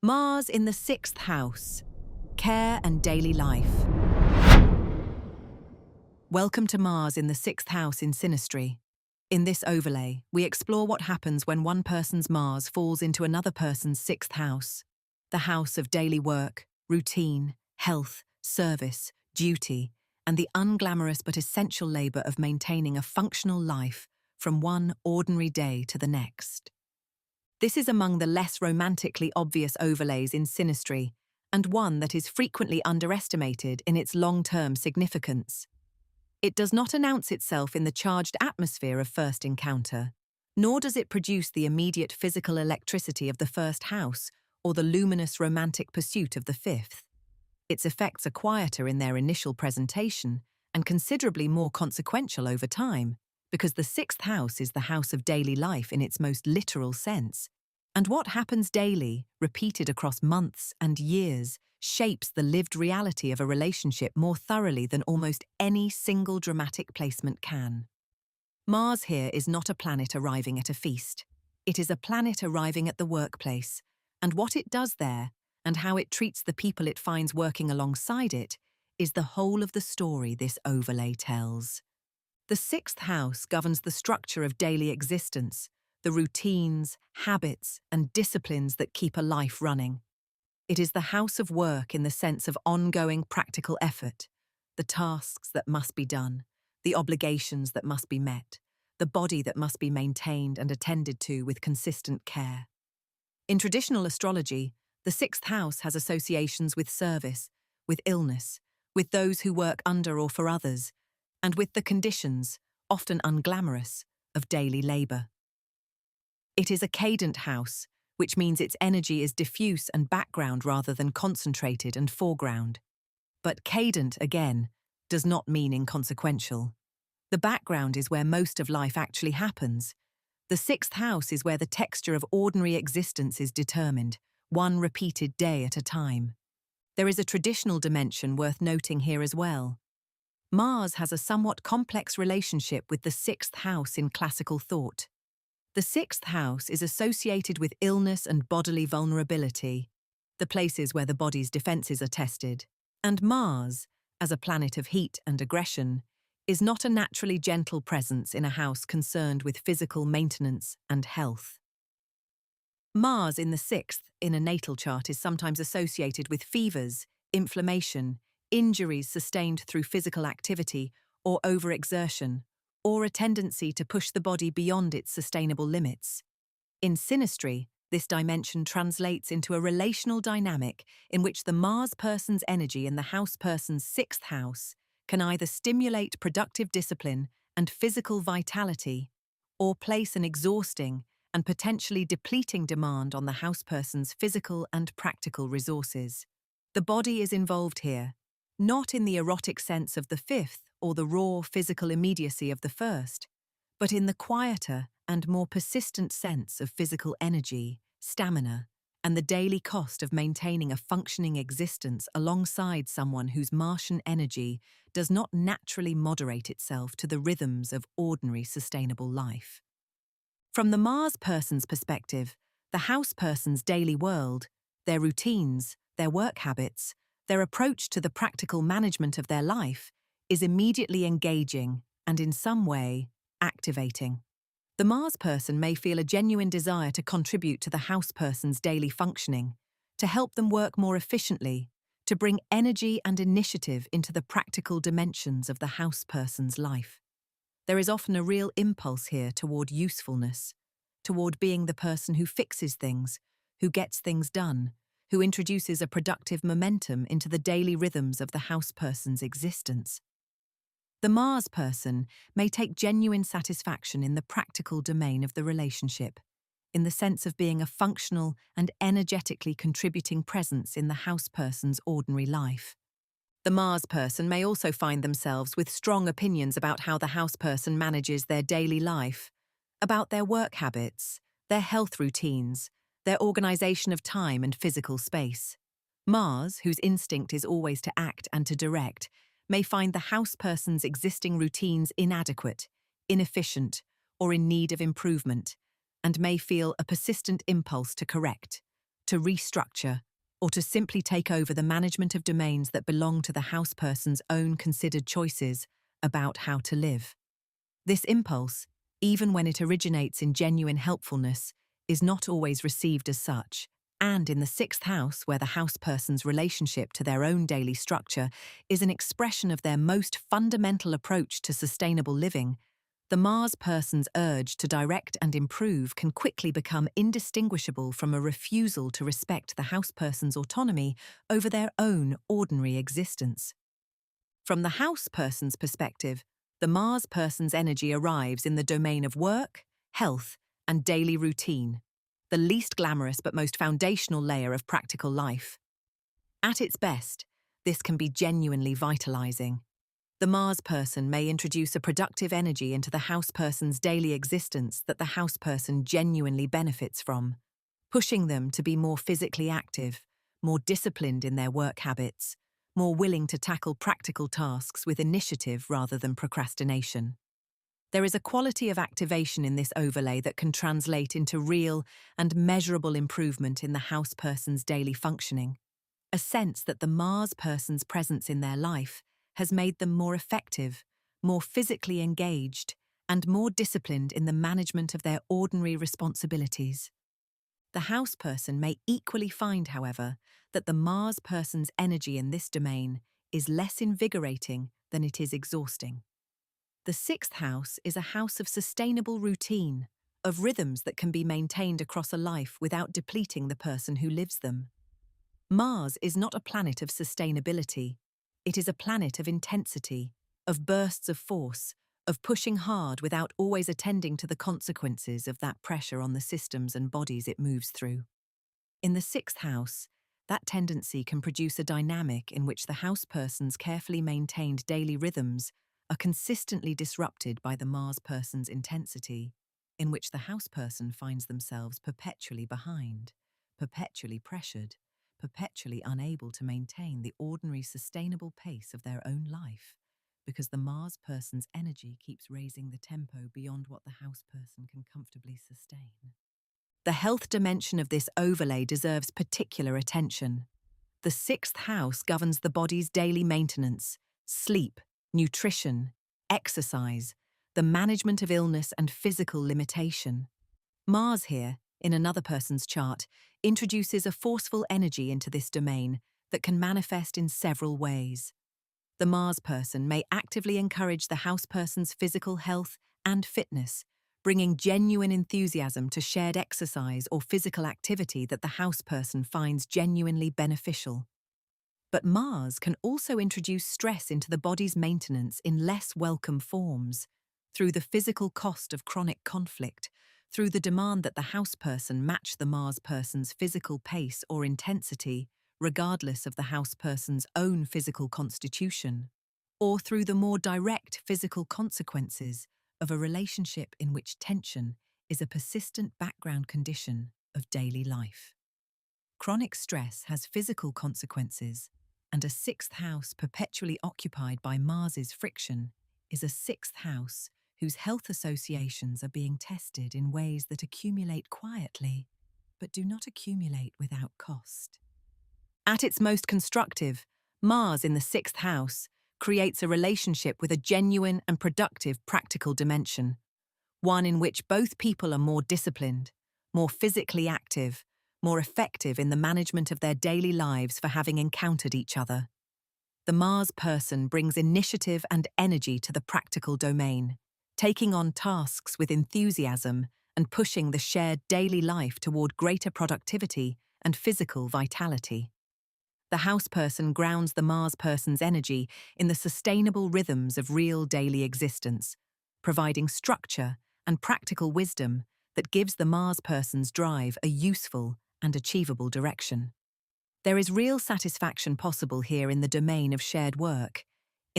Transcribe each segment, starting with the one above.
Mars in the sixth house, care and daily life. Welcome to Mars in the sixth house in synastry. In this overlay, we explore what happens when one person's Mars falls into another person's sixth house, the house of daily work, routine, health, service, duty, and the unglamorous but essential labor of maintaining a functional life from one ordinary day to the next. This is among the less romantically obvious overlays in synastry, and one that is frequently underestimated in its long-term significance. It does not announce itself in the charged atmosphere of first encounter, nor does it produce the immediate physical electricity of the first house or the luminous romantic pursuit of the fifth. Its effects are quieter in their initial presentation and considerably more consequential over time, because the sixth house is the house of daily life in its most literal sense, and what happens daily, repeated across months and years, shapes the lived reality of a relationship more thoroughly than almost any single dramatic placement can. Mars here is not a planet arriving at a feast. It is a planet arriving at the workplace, and what it does there, and how it treats the people it finds working alongside it, is the whole of the story this overlay tells. The sixth house governs the structure of daily existence, the routines, habits, and disciplines that keep a life running. It is the house of work in the sense of ongoing practical effort, the tasks that must be done, the obligations that must be met, the body that must be maintained and attended to with consistent care. In traditional astrology, the sixth house has associations with service, with illness, with those who work under or for others, and with the conditions, often unglamorous, of daily labor. It is a cadent house, which means its energy is diffuse and background rather than concentrated and foreground. But cadent, again, does not mean inconsequential. The background is where most of life actually happens. The sixth house is where the texture of ordinary existence is determined, one repeated day at a time. There is a traditional dimension worth noting here as well. Mars has a somewhat complex relationship with the sixth house in classical thought. The sixth house is associated with illness and bodily vulnerability, the places where the body's defenses are tested. And Mars, as a planet of heat and aggression, is not a naturally gentle presence in a house concerned with physical maintenance and health. Mars in the sixth in a natal chart is sometimes associated with fevers, inflammation, injuries sustained through physical activity or overexertion, or a tendency to push the body beyond its sustainable limits. In synastry, this dimension translates into a relational dynamic in which the Mars person's energy in the house person's sixth house can either stimulate productive discipline and physical vitality, or place an exhausting and potentially depleting demand on the house person's physical and practical resources. The body is involved here, not in the erotic sense of the fifth or the raw physical immediacy of the first, but in the quieter and more persistent sense of physical energy, stamina, and the daily cost of maintaining a functioning existence alongside someone whose Martian energy does not naturally moderate itself to the rhythms of ordinary sustainable life. From the Mars person's perspective, the house person's daily world, their routines, their work habits, their approach to the practical management of their life is immediately engaging and in some way activating. The Mars person may feel a genuine desire to contribute to the house person's daily functioning, to help them work more efficiently, to bring energy and initiative into the practical dimensions of the house person's life. There is often a real impulse here toward usefulness, toward being the person who fixes things, who gets things done, who introduces a productive momentum into the daily rhythms of the house person's existence. The Mars person may take genuine satisfaction in the practical domain of the relationship, in the sense of being a functional and energetically contributing presence in the house person's ordinary life. The Mars person may also find themselves with strong opinions about how the house person manages their daily life, about their work habits, their health routines, their organization of time and physical space. Mars, whose instinct is always to act and to direct, may find the house person's existing routines inadequate, inefficient, or in need of improvement, and may feel a persistent impulse to correct, to restructure, or to simply take over the management of domains that belong to the houseperson's own considered choices about how to live. This impulse, even when it originates in genuine helpfulness, is not always received as such, and in the sixth house, where the houseperson's relationship to their own daily structure is an expression of their most fundamental approach to sustainable living, the Mars person's urge to direct and improve can quickly become indistinguishable from a refusal to respect the houseperson's autonomy over their own ordinary existence. From the houseperson's perspective, the Mars person's energy arrives in the domain of work, health, and daily routine, the least glamorous but most foundational layer of practical life. At its best, this can be genuinely vitalizing. The Mars person may introduce a productive energy into the house person's daily existence that the house person genuinely benefits from, pushing them to be more physically active, more disciplined in their work habits, more willing to tackle practical tasks with initiative rather than procrastination. There is a quality of activation in this overlay that can translate into real and measurable improvement in the house person's daily functioning, a sense that the Mars person's presence in their life has made them more effective, more physically engaged, and more disciplined in the management of their ordinary responsibilities. The house person may equally find, however, that the Mars person's energy in this domain is less invigorating than it is exhausting. The sixth house is a house of sustainable routine, of rhythms that can be maintained across a life without depleting the person who lives them. Mars is not a planet of sustainability. It is a planet of intensity, of bursts of force, of pushing hard without always attending to the consequences of that pressure on the systems and bodies it moves through. In the sixth house, that tendency can produce a dynamic in which the house person's carefully maintained daily rhythms are consistently disrupted by the Mars person's intensity, in which the house person finds themselves perpetually behind, perpetually pressured, perpetually unable to maintain the ordinary sustainable pace of their own life, because the Mars person's energy keeps raising the tempo beyond what the house person can comfortably sustain. The health dimension of this overlay deserves particular attention. The sixth house governs the body's daily maintenance, sleep, nutrition, exercise, the management of illness and physical limitation. Mars here, in another person's chart, introduces a forceful energy into this domain that can manifest in several ways. The Mars person may actively encourage the house person's physical health and fitness, bringing genuine enthusiasm to shared exercise or physical activity that the house person finds genuinely beneficial. But Mars can also introduce stress into the body's maintenance in less welcome forms, through the physical cost of chronic conflict, through the demand that the house person match the Mars person's physical pace or intensity, regardless of the house person's own physical constitution, or through the more direct physical consequences of a relationship in which tension is a persistent background condition of daily life. Chronic stress has physical consequences, and a sixth house perpetually occupied by Mars's friction is a sixth house whose health associations are being tested in ways that accumulate quietly, but do not accumulate without cost. At its most constructive, Mars in the sixth house creates a relationship with a genuine and productive practical dimension, one in which both people are more disciplined, more physically active, more effective in the management of their daily lives for having encountered each other. The Mars person brings initiative and energy to the practical domain, taking on tasks with enthusiasm and pushing the shared daily life toward greater productivity and physical vitality. The house person grounds the Mars person's energy in the sustainable rhythms of real daily existence, providing structure and practical wisdom that gives the Mars person's drive a useful and achievable direction. There is real satisfaction possible here in the domain of shared work,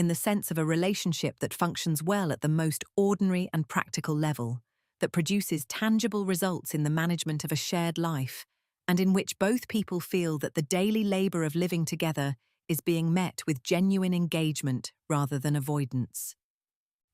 in the sense of a relationship that functions well at the most ordinary and practical level, that produces tangible results in the management of a shared life, and in which both people feel that the daily labor of living together is being met with genuine engagement rather than avoidance.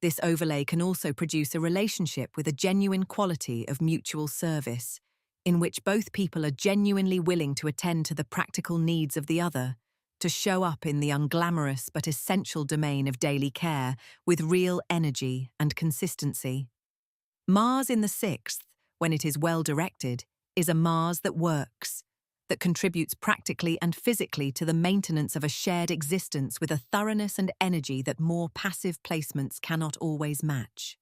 This overlay can also produce a relationship with a genuine quality of mutual service, in which both people are genuinely willing to attend to the practical needs of the other, to show up in the unglamorous but essential domain of daily care with real energy and consistency. Mars in the sixth, when it is well directed, is a Mars that works, that contributes practically and physically to the maintenance of a shared existence with a thoroughness and energy that more passive placements cannot always match.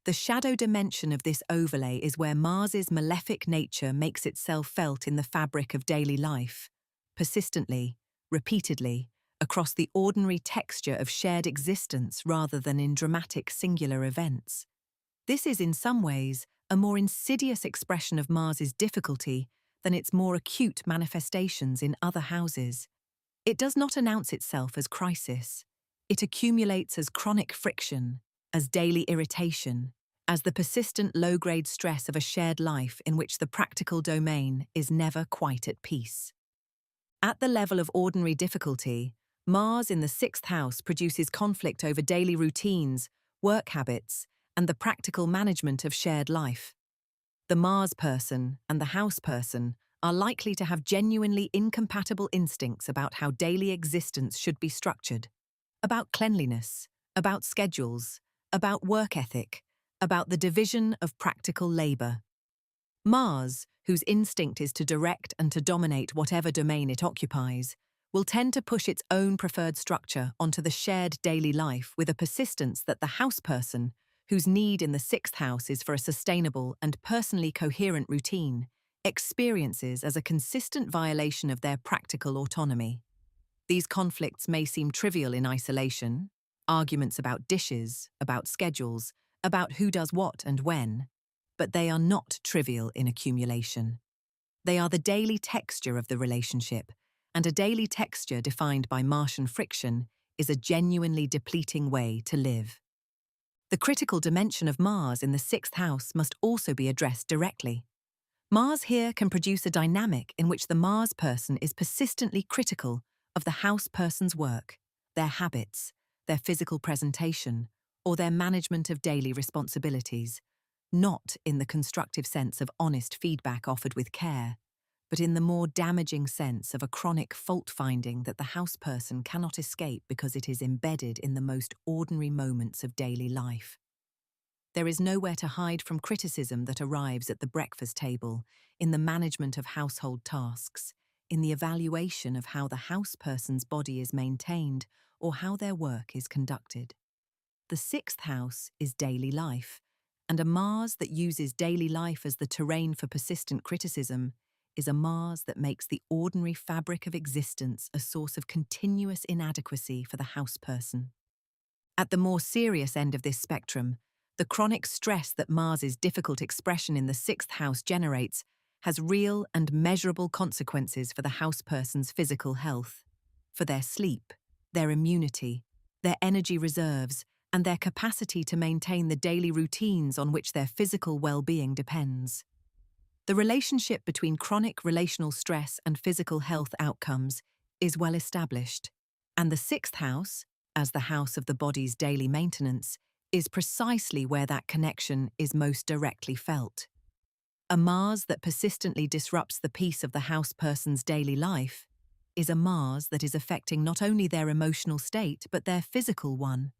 The shadow dimension of this overlay is where Mars's malefic nature makes itself felt in the fabric of daily life, persistently, repeatedly, across the ordinary texture of shared existence rather than in dramatic singular events. This is in some ways a more insidious expression of Mars's difficulty than its more acute manifestations in other houses. It does not announce itself as crisis. It accumulates as chronic friction, as daily irritation, as the persistent low-grade stress of a shared life in which the practical domain is never quite at peace. At the level of ordinary difficulty, Mars in the sixth house produces conflict over daily routines, work habits, and the practical management of shared life. The Mars person and the house person are likely to have genuinely incompatible instincts about how daily existence should be structured, about cleanliness, about schedules, about work ethic, about the division of practical labor. Mars, whose instinct is to direct and to dominate whatever domain it occupies, will tend to push its own preferred structure onto the shared daily life with a persistence that the house person, whose need in the sixth house is for a sustainable and personally coherent routine, experiences as a consistent violation of their practical autonomy. These conflicts may seem trivial in isolation, arguments about dishes, about schedules, about who does what and when, but they are not trivial in accumulation. They are the daily texture of the relationship, and a daily texture defined by Martian friction is a genuinely depleting way to live. The critical dimension of Mars in the sixth house must also be addressed directly. Mars here can produce a dynamic in which the Mars person is persistently critical of the house person's work, their habits, their physical presentation, or their management of daily responsibilities, not in the constructive sense of honest feedback offered with care, but in the more damaging sense of a chronic fault-finding that the house person cannot escape because it is embedded in the most ordinary moments of daily life. There is nowhere to hide from criticism that arrives at the breakfast table, in the management of household tasks, in the evaluation of how the house person's body is maintained or how their work is conducted. The sixth house is daily life, and a Mars that uses daily life as the terrain for persistent criticism is a Mars that makes the ordinary fabric of existence a source of continuous inadequacy for the house person. At the more serious end of this spectrum, the chronic stress that Mars's difficult expression in the sixth house generates has real and measurable consequences for the house person's physical health, for their sleep, their immunity, their energy reserves, and their capacity to maintain the daily routines on which their physical well-being depends. The relationship between chronic relational stress and physical health outcomes is well established, and the sixth house, as the house of the body's daily maintenance, is precisely where that connection is most directly felt. A Mars that persistently disrupts the peace of the house person's daily life is a Mars that is affecting not only their emotional state but their physical one.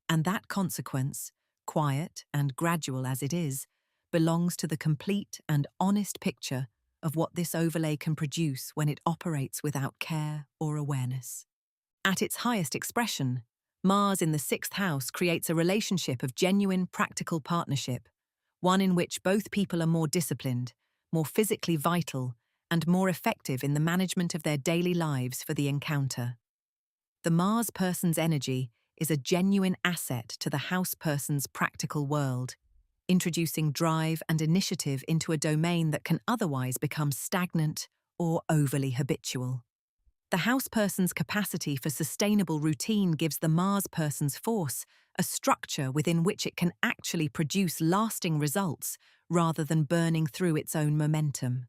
And that consequence, quiet and gradual as it is, belongs to the complete and honest picture of what this overlay can produce when it operates without care or awareness. At its highest expression, Mars in the sixth house creates a relationship of genuine practical partnership, one in which both people are more disciplined, more physically vital, and more effective in the management of their daily lives for the encounter. The Mars person's energy is a genuine asset to the house person's practical world, introducing drive and initiative into a domain that can otherwise become stagnant or overly habitual. The house person's capacity for sustainable routine gives the Mars person's force a structure within which it can actually produce lasting results rather than burning through its own momentum.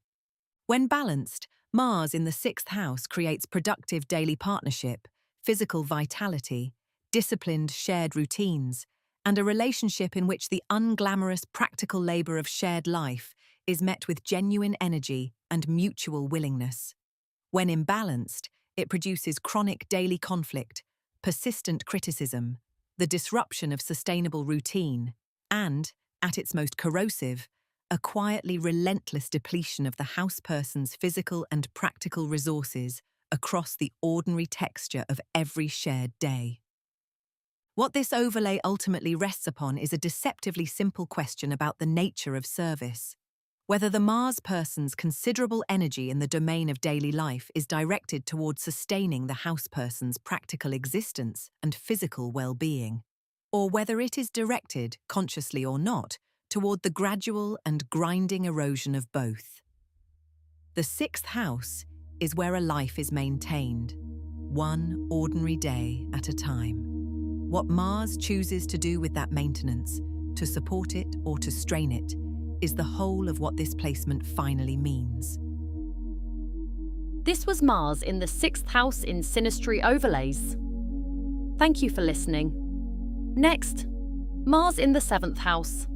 When balanced, Mars in the sixth house creates productive daily partnership, physical vitality, disciplined shared routines, and a relationship in which the unglamorous practical labor of shared life is met with genuine energy and mutual willingness. When imbalanced, it produces chronic daily conflict, persistent criticism, the disruption of sustainable routine, and, at its most corrosive, a quietly relentless depletion of the house person's physical and practical resources across the ordinary texture of every shared day. What this overlay ultimately rests upon is a deceptively simple question about the nature of service. Whether the Mars person's considerable energy in the domain of daily life is directed towards sustaining the house person's practical existence and physical well-being, or whether it is directed, consciously or not, toward the gradual and grinding erosion of both. The sixth house is where a life is maintained, one ordinary day at a time. What Mars chooses to do with that maintenance, to support it or to strain it, is the whole of what this placement finally means. This was Mars in the 6th house in Synastry Overlays. Thank you for listening. Next, Mars in the 7th house.